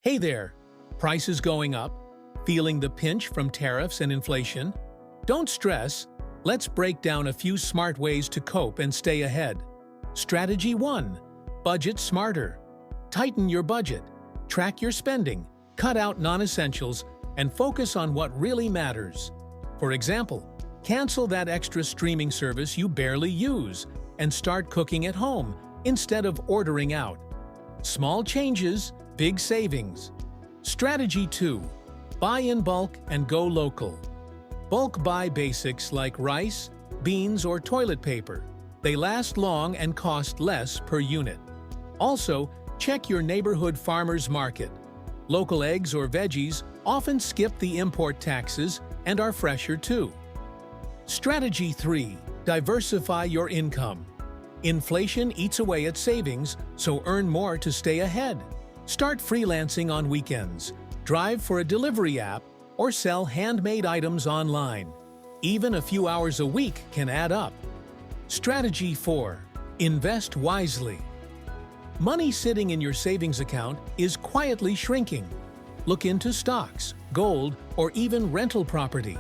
Hey there! Prices going up? Feeling the pinch from tariffs and inflation? Don't stress. Let's break down a few smart ways to cope and stay ahead. Strategy 1. Budget smarter. Tighten your budget. Track your spending. Cut out non-essentials and focus on what really matters. For example, cancel that extra streaming service you barely use and start cooking at home instead of ordering out. Small changes, big savings. Strategy 2. Buy in bulk and go local. Bulk buy basics like rice, beans, or toilet paper. They last long and cost less per unit. Also, check your neighborhood farmer's market. Local eggs or veggies often skip the import taxes and are fresher too. Strategy 3. Diversify your income. Inflation eats away at savings, so earn more to stay ahead. Start freelancing on weekends, drive for a delivery app, or sell handmade items online. Even a few hours a week can add up. Strategy 4. Invest wisely. Money sitting in your savings account is quietly shrinking. Look into stocks, gold, or even rental property.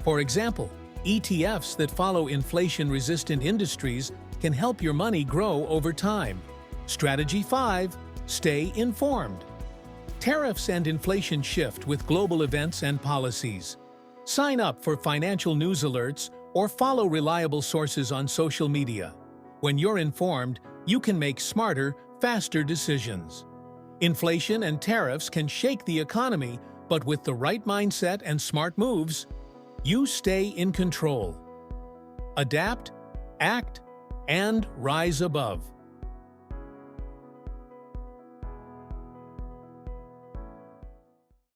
For example, ETFs that follow inflation-resistant industries can help your money grow over time. Strategy 5. Stay informed. Tariffs and inflation shift with global events and policies. Sign up for financial news alerts or follow reliable sources on social media. When you're informed, you can make smarter, faster decisions. Inflation and tariffs can shake the economy, but with the right mindset and smart moves, you stay in control. Adapt, act, and rise above.